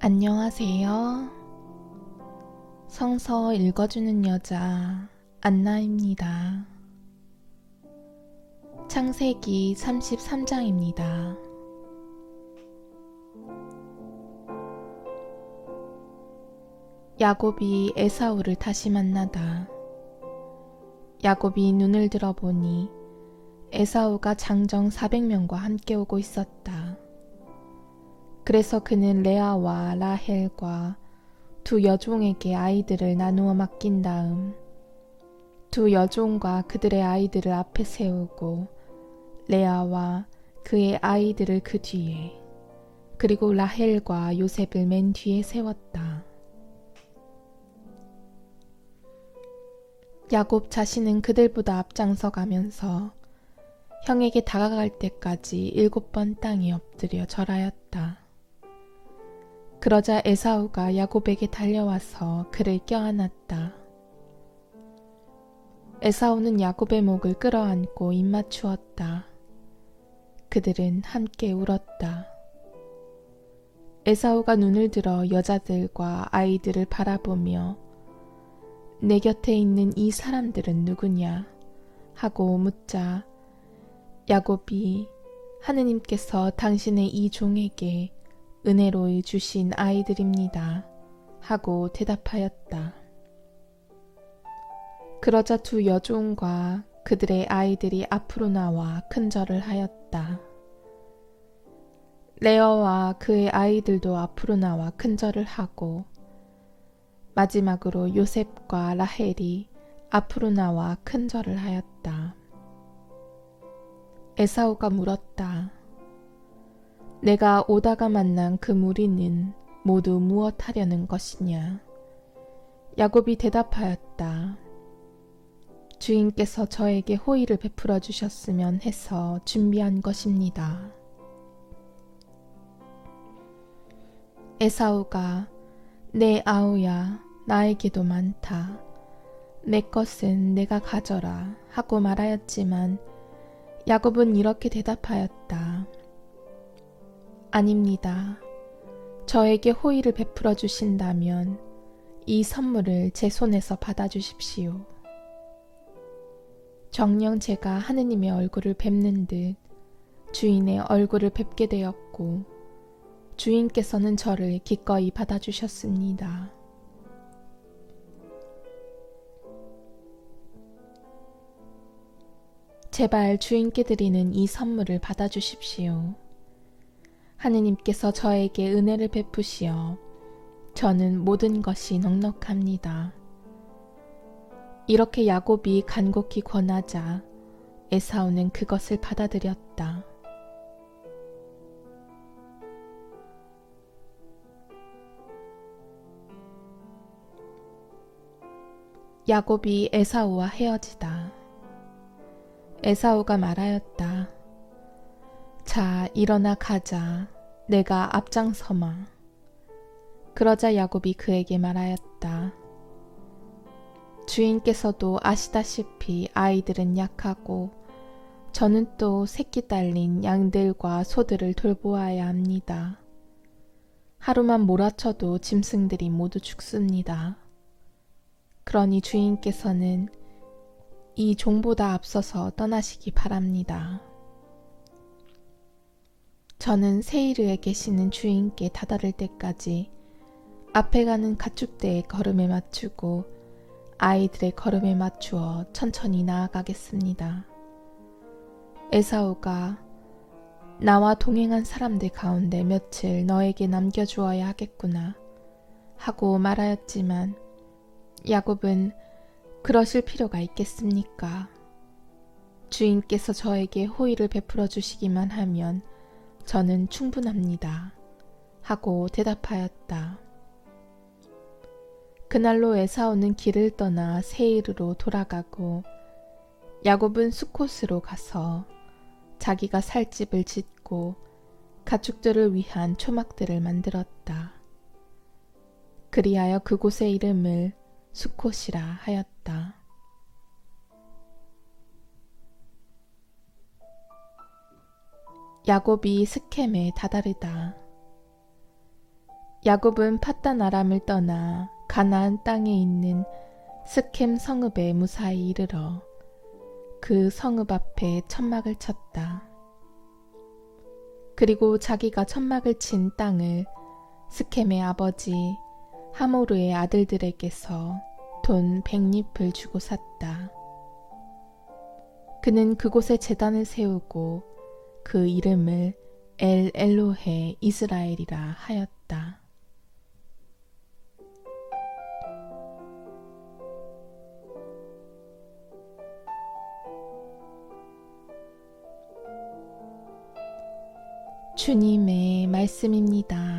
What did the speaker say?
안녕하세요. 성서 읽어주는 여자 안나입니다. 창세기 33장입니다. 야곱이 에사우를 다시 만나다. 야곱이 눈을 들어보니 에사우가 장정 400명과 함께 오고 있었다. 그래서 그는 레아와 라헬과 두 여종에게 아이들을 나누어 맡긴 다음 두 여종과 그들의 아이들을 앞에 세우고 레아와 그의 아이들을 그 뒤에 그리고 라헬과 요셉을 맨 뒤에 세웠다. 야곱 자신은 그들보다 앞장서 가면서 형에게 다가갈 때까지 7번 땅에 엎드려 절하였다. 그러자 에사우가 야곱에게 달려와서 그를 껴안았다. 에사우는 야곱의 목을 끌어안고 입맞추었다. 그들은 함께 울었다. 에사우가 눈을 들어 여자들과 아이들을 바라보며 내 곁에 있는 이 사람들은 누구냐 하고 묻자 야곱이 하느님께서 당신의 이 종에게 은혜로 주신 아이들입니다 하고 대답하였다. 그러자 두 여종과 그들의 아이들이 앞으로 나와 큰절을 하였다. 레어와 그의 아이들도 앞으로 나와 큰절을 하고 마지막으로 요셉과 라헬이 앞으로 나와 큰절을 하였다. 에사우가 물었다. 내가 오다가 만난 그 무리는 모두 무엇 하려는 것이냐? 야곱이 대답하였다. 주인께서 저에게 호의를 베풀어 주셨으면 해서 준비한 것입니다. 에사우가 내 아우야 나에게도 많다. 내 것은 내가 가져라 하고 말하였지만 야곱은 이렇게 대답하였다. 아닙니다. 저에게 호의를 베풀어 주신다면 이 선물을 제 손에서 받아주십시오. 정녕 제가 하느님의 얼굴을 뵙는 듯 주인의 얼굴을 뵙게 되었고 주인께서는 저를 기꺼이 받아주셨습니다. 제발 주인께 드리는 이 선물을 받아주십시오. 하느님께서 저에게 은혜를 베푸시어 저는 모든 것이 넉넉합니다. 이렇게 야곱이 간곡히 권하자 에사우는 그것을 받아들였다. 야곱이 에사우와 헤어지다. 에사우가 말하였다. 자, 일어나 가자. 내가 앞장서마. 그러자 야곱이 그에게 말하였다. 주인께서도 아시다시피 아이들은 약하고 저는 또 새끼 딸린 양들과 소들을 돌보아야 합니다. 하루만 몰아쳐도 짐승들이 모두 죽습니다. 그러니 주인께서는 이 종보다 앞서서 떠나시기 바랍니다. 저는 세이르에 계시는 주인께 다다를 때까지 앞에 가는 가축대의 걸음에 맞추고 아이들의 걸음에 맞추어 천천히 나아가겠습니다. 에사우가 나와 동행한 사람들 가운데 며칠 너에게 남겨주어야 하겠구나 하고 말하였지만 야곱은 그러실 필요가 있겠습니까? 주인께서 저에게 호의를 베풀어 주시기만 하면 저는 충분합니다. 하고 대답하였다. 그날로 에사우는 길을 떠나 세이르로 돌아가고 야곱은 수콧으로 가서 자기가 살 집을 짓고 가축들을 위한 초막들을 만들었다. 그리하여 그곳의 이름을 수콧이라 하였다. 야곱이 스켐에 다다르다. 야곱은 팟단 아람을 떠나 가나안 땅에 있는 스켐 성읍에 무사히 이르러 그 성읍 앞에 천막을 쳤다. 그리고 자기가 천막을 친 땅을 스켐의 아버지 하모르의 아들들에게서 돈 100립을 주고 샀다. 그는 그곳에 제단을 세우고 그 이름을 엘 엘로헤 이스라엘이라 하였다. 주님의 말씀입니다.